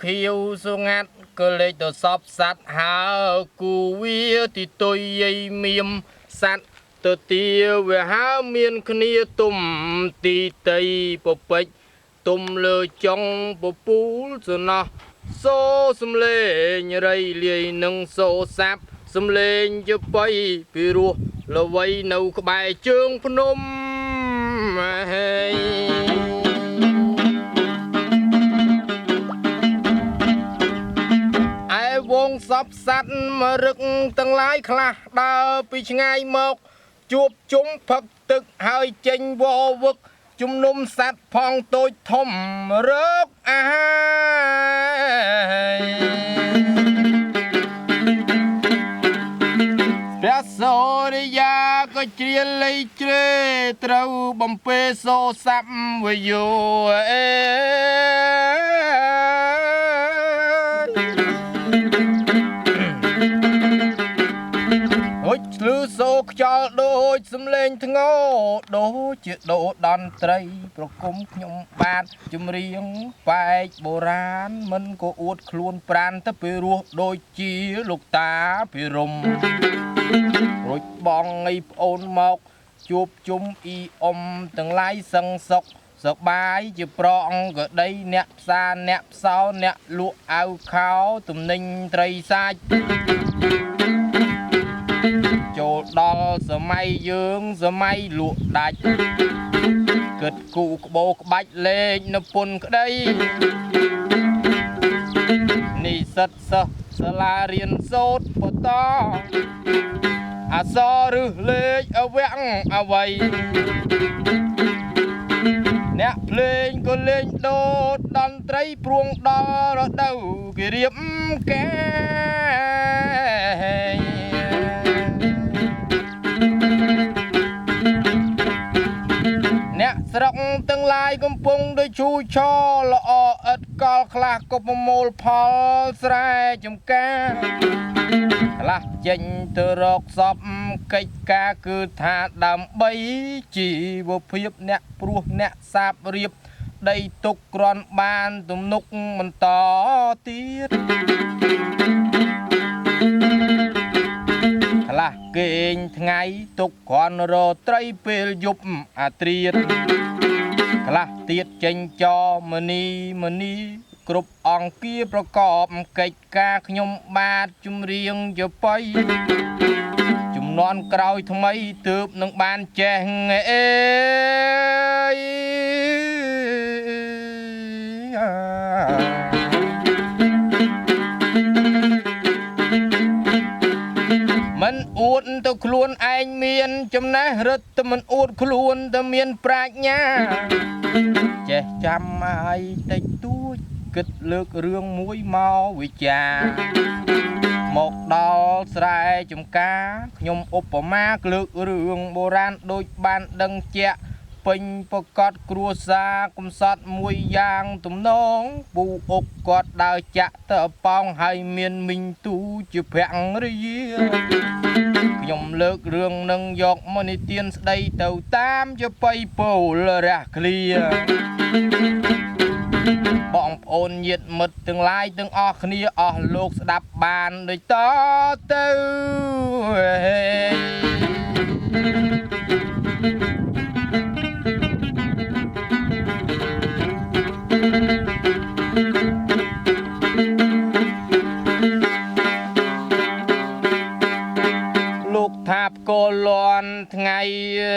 ខៀវសងាត់ក៏លេចទៅសពសัตว์ហើគូវាទីទុយយាយមៀមសัตว์ទៅទាវាហើមានគ្នាទុំទីតីពពេចទុំលើចុងពពូលសណោះសូសំលេងរៃលាយនឹងសូសាប់សំលេងជាបៃពីរោះល្វីនៅក្បែរជើងភ្នំហើយឯវងសពសัตว์មរឹកទាំងឡាយខ្លះដើរពីឆ្ងាយមកជួបជុំផឹកទឹកហើយចេញវវឹកជំនុំសัตว์ផងតូចធំរកអាហារព្រះសូរិយាក៏ជ្រៀលលៃជ្រេត្រូវបំពេសូស័ព្ទវយោអេឆ្លឺសូខ្យល់ដូចសំលេងធ្ងោដូចជាដូតន្ត្រីប្រគំខ្ញុំបាទចម្រៀងបែកបុរាណមិនក៏អួតខ្លួនប្រានទៅពីរស់ដូចជាលោកតាពិរមរួចបងឯប្អូនមកជួបជុំអ៊ីអ៊ំទាំងឡាយសឹងសុកសបាយជាប្រងក៏ដីអ្នកផ្សារអ្នកផ្សោអ្នកលក់អាវខោទំនិញត្រីសាច់ចូលដល់សម័យយើងសម័យលក់ដាច់គិតគូក្បោក្បាច់លេងនៅពុនក្តីនិស្សិតសិស្សសាលារៀនសូត្របន្តអសរឬលេខអវៈអវ័យអ្នកភ្លេងក៏លេងដូតតន្ត្រីព្រួងដល់រដូវគេរៀបការអ្នកស្រុកទាំងឡាយកំពុងដូចឈូឆល្អឥតកលខ្លះក៏ប្រមូលផលស្រែចម្ការខ្លះចេញទៅរកសពកិច្ចការគឺថាដើម្បីជីវភាពអ្នកព្រោះអ្នកសាបរៀបដីទុកគ្រាន់បានទំនុកបន្តទៀតខ្លះគេងថ្ងៃទុកគ្រាន់រត្រីពេលយប់អាត្រៀតខ្លះទៀតចេញចមនីគ្រប់អង្គាប្រកបកិច្ចការខ្ញុំបាទជំរៀងជាបៃជំនាន់ក្រោយថ្មីទើបនឹងបានចេះអេមិនអួតទៅខ្លួនឯងមានចំណេះរឹតតែមិនអួតខ្លួនតែមានប្រាជ្ញាចេះចាំឲ្យតិចតួចគិតលើករឿងមួយមកវិចារមកដល់ស្រែចម្ការខ្ញុំឧបមាលើករឿងបុរាណដូចបានដឹងជាក់ពេញប្រកបគ្រួសារកំសត់មួយយ៉ាងទំនងពូអុកគាត់ដើរចាក់ទៅប៉ោងហើយមានមីងទូជាភរិយាខ្ញុំលើករឿងនឹងយកមនិទានស្ដីទៅតាមជាបៃពលរះឃ្លាបងប្អូនញាតិមិត្តទាំងឡាយទាំងអស់គ្នាអស់លោកស្ដាប់បានដូចតទៅលោកថាបកលន់ថ្ងៃ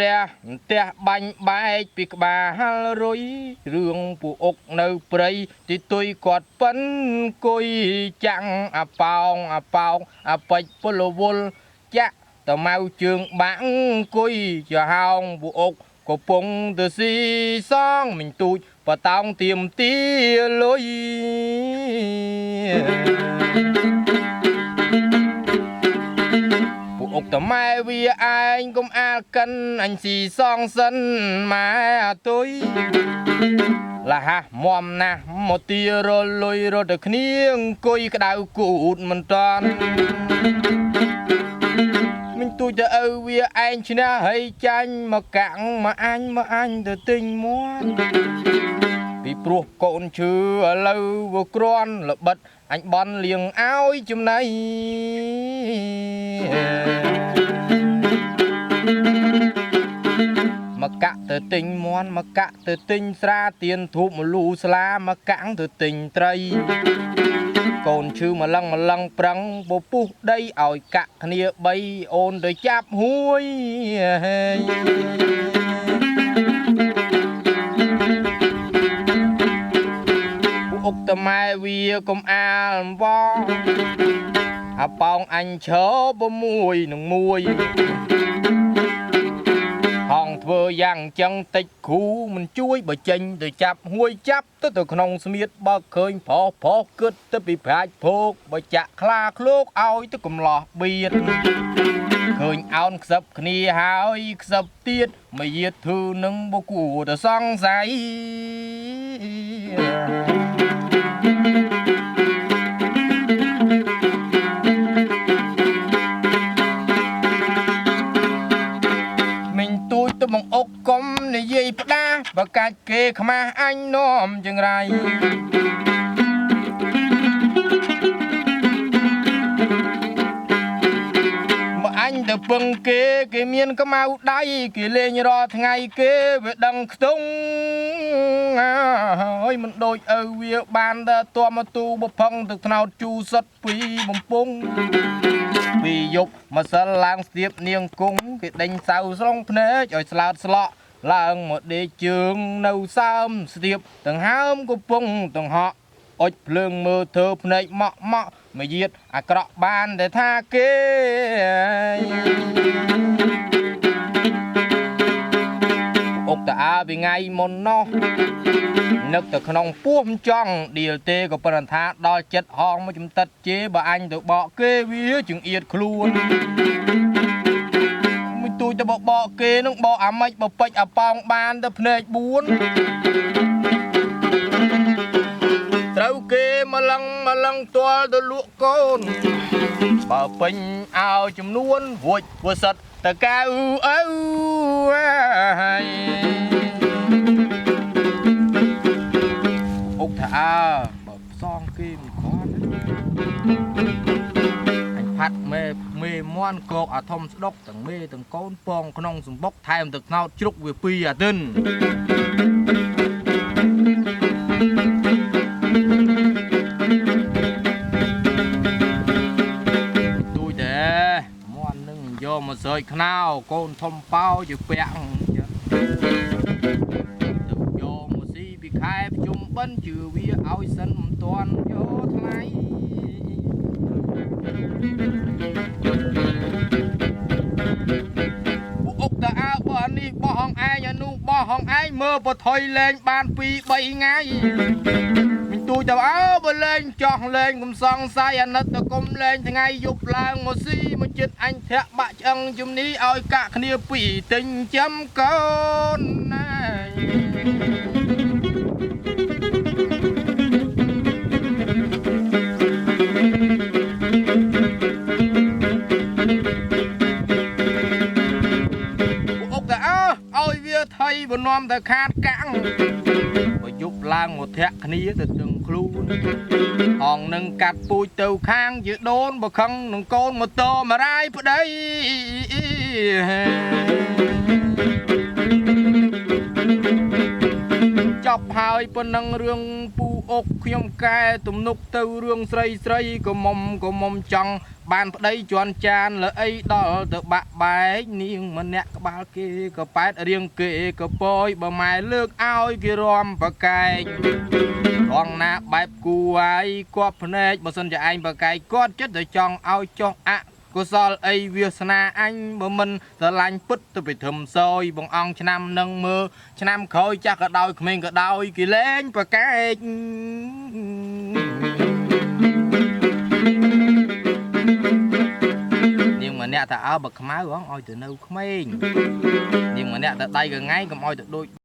រះផ្ទះបាញ់បែកពីក្បាលរុយរឿងពួកអុកនៅព្រៃទីទុយគាត់ប៉ិនគួយចាំងអាប៉ោងអាពេចពលវលចាក់តម៉ៅជើងបាក់គួយជាហោងពួកអុកកំពុងទៅស៊ីសងមិញទូចបតោងទៀមទីលុយពួកអុកតម៉ែវាឯងកុំអាលកិនអញស៊ីសងសិនម៉ែអាទុយលះមមណាស់មកទីរលុយរត់ទៅគ្នាអង្គុយក្តៅគូតមិនតាន់មិញទូចទៅឪវាឯងឈ្នះហើយចាញ់មកកាំងមកអញទៅទិញមួនពី ព្រោះកូនឈឺឥឡូវវាក្រាន់ល្បិតអញបន់លៀងឲ្យចំណៃមកកាក់ទៅទិញមន់មកកាក់ទៅទិញស្រាទៀនធូបមលូស្លាមកកាំងទៅទិញត្រីកូនឈឺម្លឹងប្រឹងពពុះដីឲ្យកាក់គ្នា3អូនទៅចាប់ហួយពួកអុកតម៉ែវាកុំអាលវងអាប៉ោងអញឈរ6នឹង1ហងធ្វើយ៉ាងចឹងតិចគ្រូមិនជួយបើចេញទៅចាប់ហួយចាប់ទៅក្នុងស្មៀតបើឃើញប្រុសគិតទៅពីប្រាច់ភោគបើចាក់ខ្លាឃ្លោកឲ្យទៅកំឡោះបៀតឃើញអោនខ្សឹបគ្នាហើយខ្សឹបទៀតមកយាទធឺនឹងបគួរទៅសង្ស័យទៅមកអុកកុំនិយាយផ្ដាបើកាច់គេខ្មាស់អញនាំចង្រៃបើអញទៅពឹងគេមានខ្មៅដៃគេលេងរាល់ថ្ងៃគេវាដឹងខ្ទង់ហើយមិនដូចឪវាបានតែតួមកទូបផឹងទឹកថ្នោតជូរសិតពីបំពង់ពីយប់ម្សិលឡើងស្ទាបនាងគង់គេដេញសៅស្រុងភ្នែកឲ្យស្លោតស្លក់ឡើងមកដេកជើងនៅសើមស្ទាបទាំងហើមកំពុងទាំងហក់អុចភ្លើងមើលធ្វើភ្នែកម៉ក់មកយាតអាក្រក់បានតែថាគេអុកតាអាពីថ្ងៃមុននោះនឹកទៅក្នុងពោះមិនចង់ឌីលទេក៏ប្រន្ថាដល់ចិត្តហងមកជំតិតជេបើអញទៅបកគេវាជង្អៀតខ្លួនមួយទូចទៅបកគេនឹងបកអាម៉េចបពេចអាប៉ោងបានទៅភ្នែក4ត្រូវគេម្លឹងទាល់ទៅលក់កូនបើពេញឲ្យចំនួនរួចវាសិតតកៅអើអុកថាបើផ្សងគេមិនខន់អញផាត់មេមន់កោកអាធំស្ដុកទាំងមេទាំងកូនពងក្នុងសម្បុកថែមទឹកថ្នោតជ្រុកវា2អាទិនទូចទេមន់នឹងយកមកសើចខ្នោកូនធំប៉ោជាពាក់ខែប្រជុំបិណ្ឌជឿវាឲ្យសិនមិនទាន់យកថ្លៃពួកអុកតាអើបើនេះបោះហងឯងអានោះបោះហងឯងមើលបថុយលេងបាន2-3ថ្ងៃមិនទូចទៅបើលេងចោះលេងកុំសង្ស័យអាណិតទៅកុំលេងថ្ងៃយប់ឡើងមកស៊ីមកចិត្តអញធាក់បាក់ឆ្អឹងជំនីឲ្យកាក់គ្នាពីទិញចាំកូនណាថៃបនាំទៅខាតកាំងបើយប់ឡើងមកធាក់គ្នាទៅដឹងខ្លួនអងនឹងកាត់ពូជទៅខាងជាដូនបើខឹងនឹងកូនម៉ូតូមករាយប្តីចប់ហើយប៉ុណ្ណឹងរឿងពូអុកខ្ញុំកែទំនុកទៅរឿងស្រីក៏មុំចង់បានប្តីជន់ចានលើអីដល់ទៅបាក់បែកនាងម្នាក់ក្បាលគេក៏ប៉ែតរៀងគេក៏ប៉យបើម៉ែលើកឲ្យគេរំប្រកែកថងណាបែបគូហើយគាត់ភ្នែកបើសិនជាឯងប្រកែកគាត់ចិត្តទៅចង់ឲ្យចុះអកុសលអីវាសនាអញបើមិនស្រឡាញ់ពិតទៅពីធំសយបងអង្គឆ្នាំនឹងមើលឆ្នាំក្រោយចាស់ក៏ដោយក្មេងក៏ដោយគេលែងប្រកែកម្នាក់តែបើខ្មៅហងឲ្យទៅនៅក្មេងនាងម្នាក់តែដៃកងៃកុំឲ្យទៅដូច